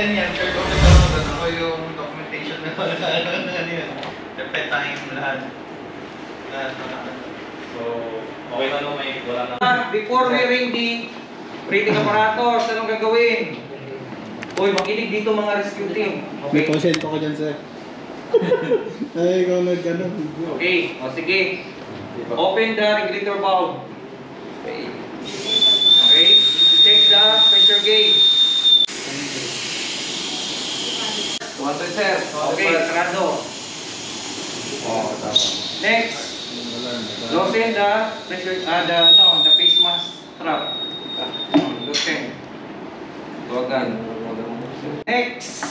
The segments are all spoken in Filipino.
yan yan. Sure ko ito. Ako yung documentation na ano yun. Siyempre time lahat. So, okay na no, may wala na. Before wearing the breathing apparatus, anong gagawin? Uy, makinig dito mga rescue team. May Okay. consent ako dyan, sir. Ay, ikaw nag-ano. Okay, o sige. Open the regulator valve. Okay. Okay. Check the pressure gauge. Water sir. Okay, sarado. Oo, tama. Next. Loosen the pressure, the face mask strap. Loosen. Tuwagan. Next.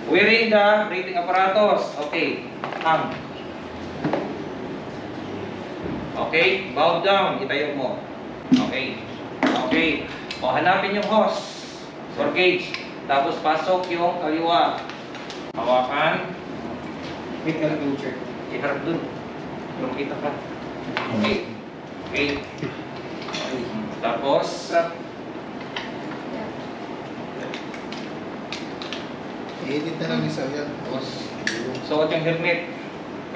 Wearing the breathing apparatus. Okay. Hang. Okay. Bow down. Itayo mo. Okay. Okay. O, hanapin yung hose or gauge. Tapos pasok yung kaliwa. Hawakan. Wait ka lang yung check. Iharap dun. Yung kita ka. Okay. Okay. Tapos, I-edit na lang isa yan. tapos, suot yung helmet.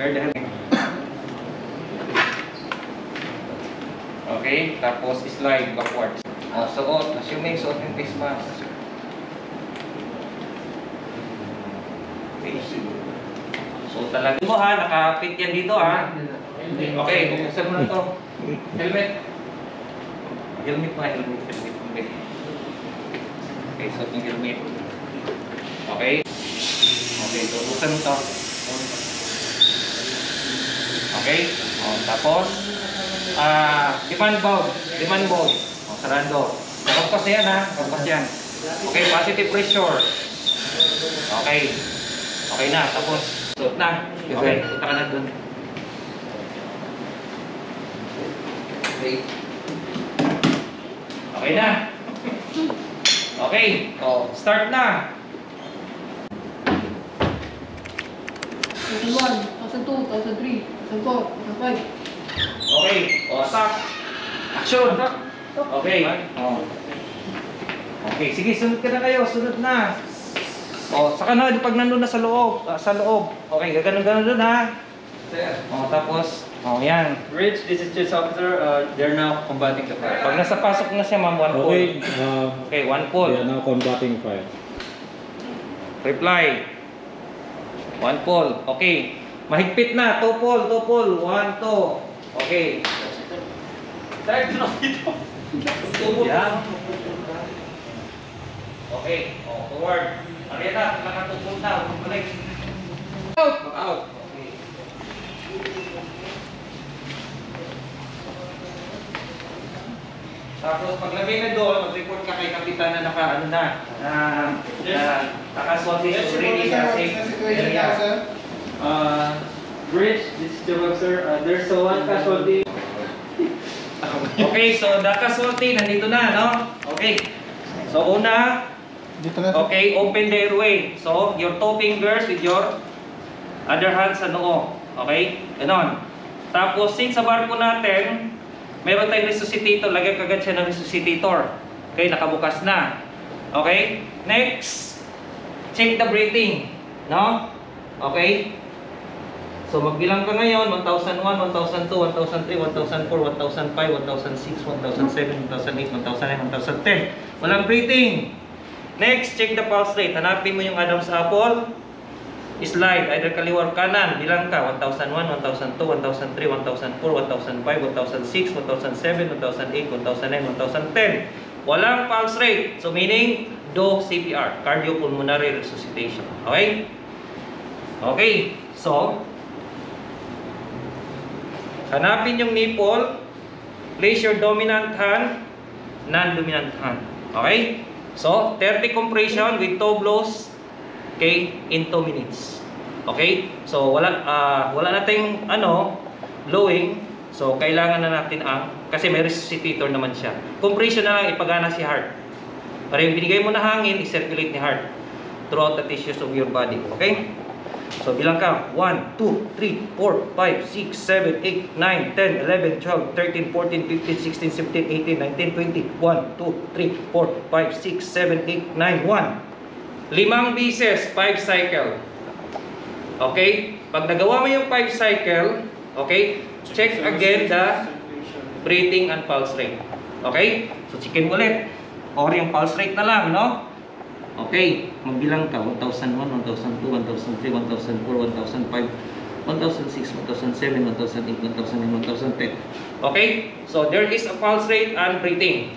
Wear the helmet. Okay. Tapos, slide backwards. Suot. Assuming suot yung face mask. Okay. So talaga mo ha, nakapit yan dito ha. Okay, buksan mo na to. Helmet. Helmet pa, helmet. Okay, suot yung helmet. Okay. Okay, so buksan mo to. Okay. Tapos, demand valve. Sarado. Kapag yan ha, kapag yan. Okay, positive pressure. Okay. Okay na, tapos suot na. Okay, punta ka na dun. Okay. Okay na. Okay, start na. 2001, 2002, 2003, 2004, 2005. Okay, attack. Action. Okay. Okay, sige, sunod ka na kayo. Sunod na. Saka na pag nandun na sa loob. Okay, gaganon-ganon dun ha. Tapos, yan. Rich, this is Chief's officer. They're now combating the fire. Pag nasa pasok na siya, ma'am, one pull. Okay, one pull. They are now combating fire. Reply. One pull. Okay. Mahigpit na. Two pull. One, two. Okay. Sir, dito. Two pull. Yan. Okay. Forward. Ariana, nakatupol na. Balik. Out. Okay. Tapos paglagay na doon, mag-report ka kay kapitan na naka-ano na. Naka-SWAT is already na safe area. Rich, this is Chief officer. There's one casualty. Okay, so the casualty nandito na, no? Okay. So una, Dito na. okay, open the airway. So your two fingers with your other hand sa noo. Okay? Ganon. Tapos since sa barko natin, meron tayong resuscitator, lagyan kagad siya ng resuscitator. Okay, nakabukas na. Okay? Next, check the breathing. No? Okay? So magbilang ka ngayon, 1001, 1002, 1003, 1004, 1005, 1006, 1007, 1008, 1009, 1010. Walang breathing. Next, check the pulse rate. Hanapin mo yung Adam's apple. Slide, either kaliwa or kanan. Bilang ka, 1001, 1002, 1003, 1004, 1005, 1006, 1007, 1008, 1009, 1010. Walang pulse rate. So meaning, do CPR, cardiopulmonary resuscitation. Okay? Okay. So, hanapin yung nipple. Place your dominant hand, non-dominant hand. Okay? So, 30 compression with 2 blows. Okay, in 2 minutes. Okay? So wala nating blowing. So kailangan na natin kasi may resuscitator naman siya. Compression na lang ipagana si heart. Para yung binigay mo na hangin, i-circulate ni heart throughout the tissues of your body. Okay? So bilang ka 1, 2, 3, 4, 5, 6, 7, 8, 9, 10, 11, 12, 13, 14, 15, 16, 17, 18, 19, 20. 1, 2, 3, 4, 5, 6, 7, 8, 9, 1. 5 beses, 5 cycle. Okay? Pag nagawa mo yung 5 cycle, okay? Check again the breathing and pulse rate. Okay? So, checkin ulit. Or yung pulse rate na lang, no? Okay. Magbilang ka. 1,001, 1,002, 1,003, 1,004, 1,005, 1,006, 1,007, 1,008, 1,009, 1,010. Okay? So, there is a pulse rate and breathing.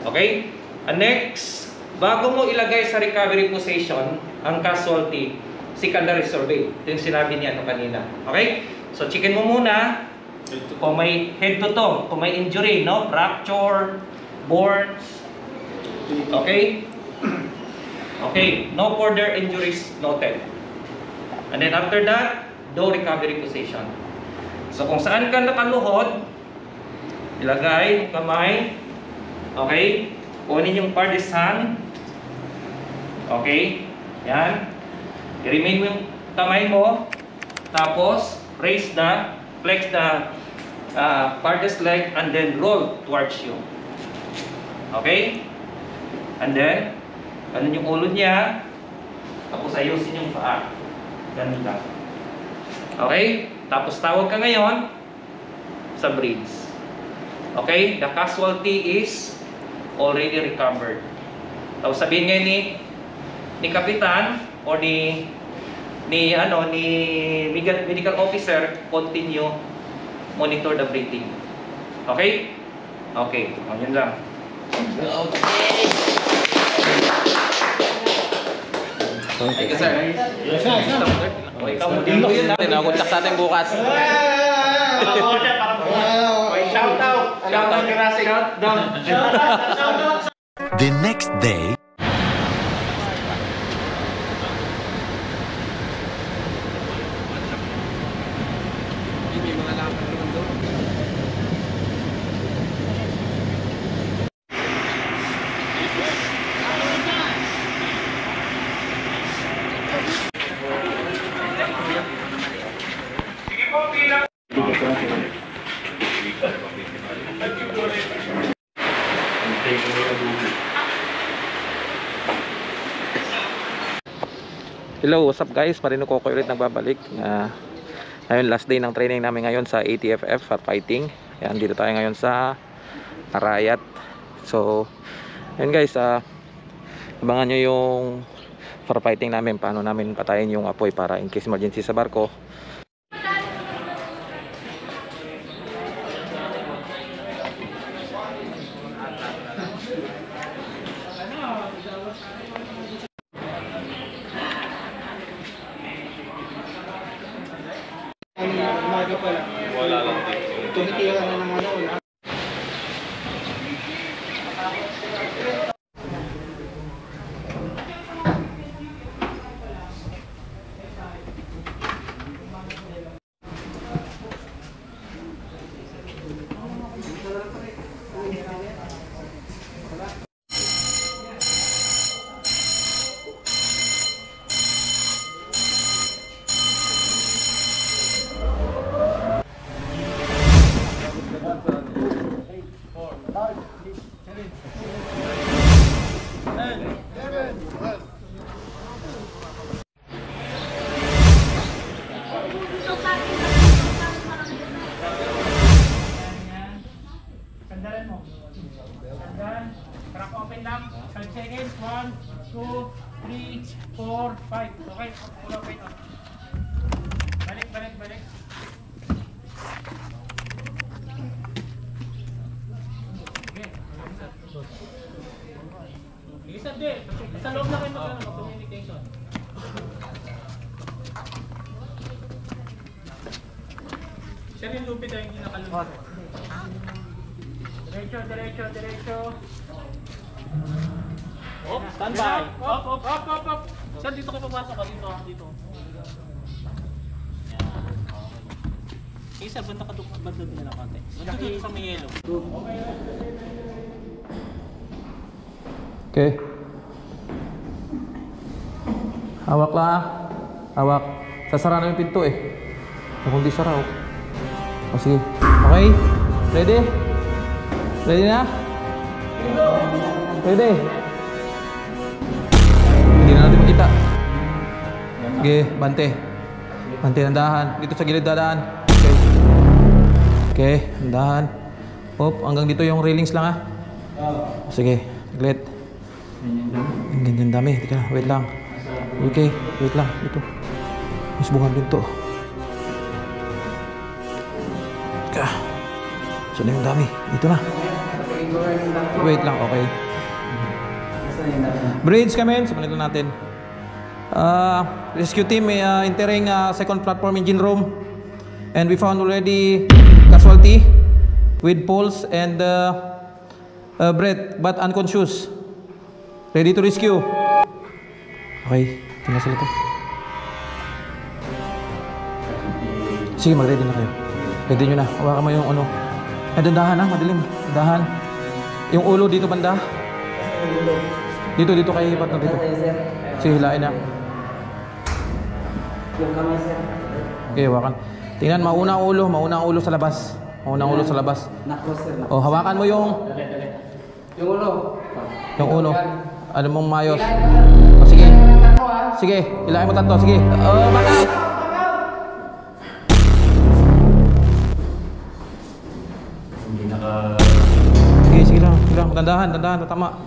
Okay? And next, bago mo ilagay sa recovery position ang casualty, secondary survey. Ito yung sinabi niya kanina. Okay? So, checkin mo muna kung may head to toe, kung may injury, no? Fracture, burns. Okay? Okay. No further injuries noted. And then after that, do recovery position. So, kung saan ka nakaluhod, ilagay yung kamay. Okay? Kunin yung partisan. Okay? Yan. I-remain mo yung kamay mo. Tapos, flex the farthest leg and then roll towards you. Okay? And then, ganun yung ulo niya. Tapos ayusin yung paa. Ganun lang. Okay? Tapos tawag ka ngayon sa bridge. Okay? The casualty is already recovered. Tapos sabihin ngayon ni Kapitan o ni medical officer, continue monitor the breathing. Okay? Okay. O, yun lang. Thank you, sir. Yes, sir. Okay, ikaw mo dito yun. Tinakontak sa atin bukas. Shout out Jurassic. Shout down. The next day. Hello, what's up guys? Marino ko ulit nagbabalik. Ngayon last day ng training namin ngayon sa ATFF for fighting. Yan, dito tayo ngayon sa Arayat. So, ayun guys, abangan nyo yung for fighting namin, paano namin patayin yung apoy para in case emergency sa barko. Umaga pala. Wala lang dito. Tumitira na ng ano. Crack open lang. 5 seconds. 1, 2, 3, 4, 5. Okay, pull open up. Balik. Okay. Isa din. Sa loob na kayo mag-communication. Siya rin lupit ay hindi nakalupit. Diretso. Oh, standby. Up. Saan dito kayo papasok? Dito. Isa, banda ka doon. Banda doon na konti. Banda doon sa may yellow. Okay. Hawak lang. Hawak. Sasara na yung pinto eh. Kung di sara. O sige. Okay. Ready? Ready na? Ready? Hindi na Sige, bante. Bante ng dahan. Dito sa gilid dadaan. Okay, dahan. Hop, hanggang dito yung railings lang ha. Sige, saglit. Ang ganyan dami. Teka, wait lang. Okay, wait lang. Ito. Mas bungan pinto. Teka. Saan yung dami? Dito na. Wait lang, okay. Bridge, come in. Sabalit lang natin. Rescue team entering second platform engine room. And we found already casualty with pulse and breath but unconscious. Ready to rescue. Okay, tingnan sila to. Sige, mag-ready na kayo. Ready nyo na. Hawakan mo yung ano. Dahan ha, madilim. Dahan. Yung ulo dito banda. Dito kay partner dito. Sige, hilain na. Okay, hawakan. Tingnan, mauna ang ulo sa labas. Mauna ang ulo sa labas. Oh, hawakan mo yung ulo. Ano mong mayos. Oh, sige. Sige, hilain mo tanto. Sige. Oh, mata. Sige lang, dandahan, tama.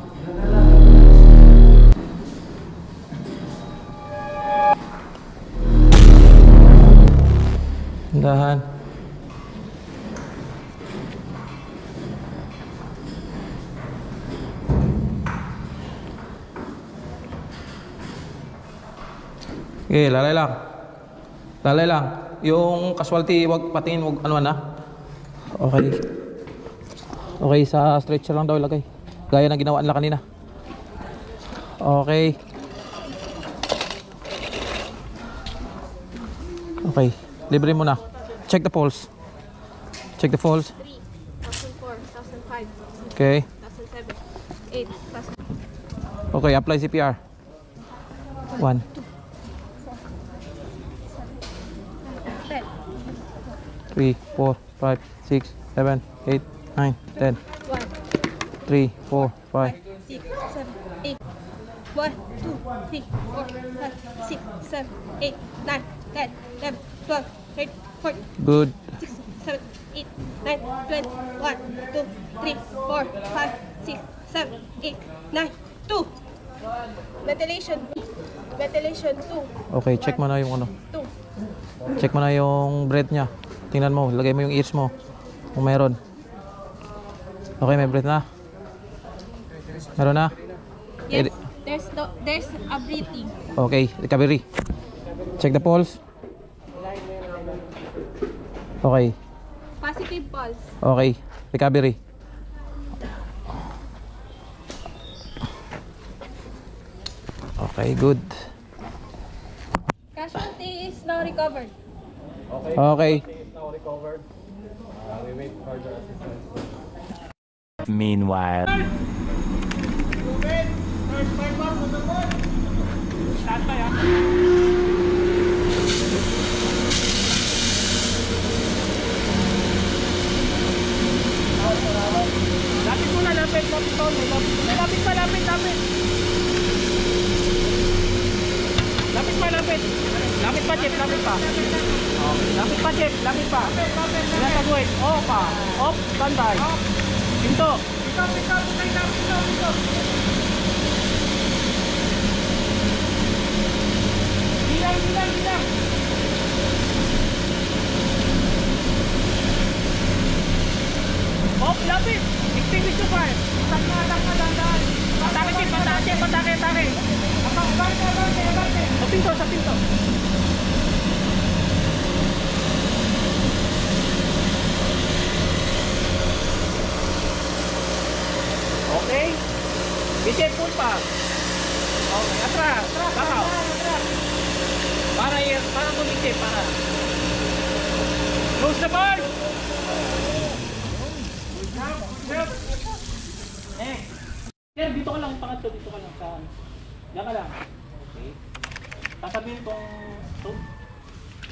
Dandahan. Okay, lalay lang. Yung casualty, wag patingin, wag ano na. Okay. Okay, sa stretcher lang daw ilagay. Gaya ng ginawa nila kanina. Okay. Okay, libre mo na. Check the pulse. 3, 2004, 2005, Okay. 2007, 8, Okay, apply CPR. 1. 3, 4, 5, 6, 7, 8, 9, 10. 3, 4, 5. 6, 7, 8. 1, 2, 3, 4, 5, 6, 7, 8, 9, 10, 11, 12, 13, 14, Good. 6, 7, 8, 9, 20, 1, 2, 3, 4, 5, 6, 7, 8, 9, 2. Ventilation 2. Okay, check mo na yung ano. 2. Check mo na yung breath niya. Tingnan mo, lagay mo yung ears mo. Kung meron. Okay, may breath na. Meron na? Yes, there's a breathing. Okay, recovery. Check the pulse. Okay. Positive pulse. Okay, recovery. Okay, good. Casualty is now recovered. Okay. Meanwhile. Lapit muna, lapit. Lapit pa. Lapit pa, Jeff, lapit pa. Lapit pa, Jeff, lapit pa. Pinataguin. Off pa. Off, standby. Pinto. Bilang. Off, lapit. Extinguish the fire. Dahan. Patake, Jeff, patake. Sa pinto. Okay. Bitin full pa. Okay, atras. Bakaw. Para kumikip, para. Close the bar. Sir, dito ka lang, pangatlo, dito ka lang. Diyan ka lang. Okay. Sasabihin kong stop.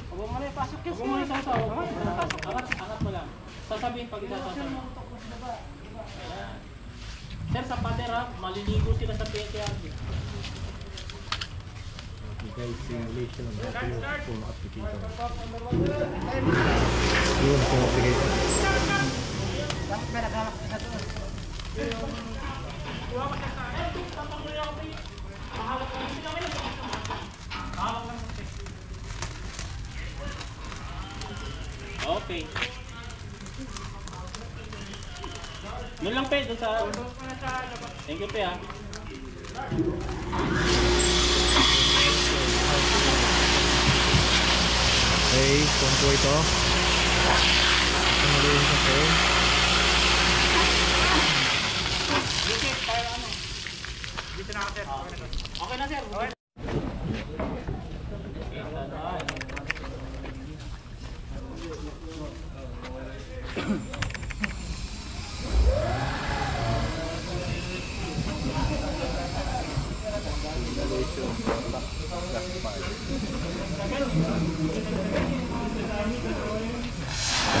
Huwag mo na ipasok kasi. Huwag mo na ipasok. Angat mo lang. Sasabihin pag itasasal. Sir, sa pader ha, maliligo sila sa PTRD. Guys, simulation ng audio full applicator. Yun, full applicator. Okay. Yun lang, Pe, doon sa... Thank you, Pe, ha. Okay, konto ito. Ano rin sa phone? Okay na, sir. Okay.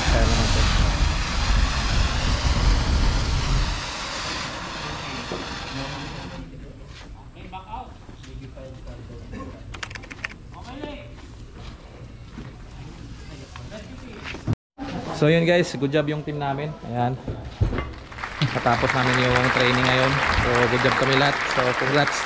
Kaya naman ito. So yun guys, good job yung team namin. Ayan. Natapos namin yung training ngayon. So good job kami lahat. So congrats.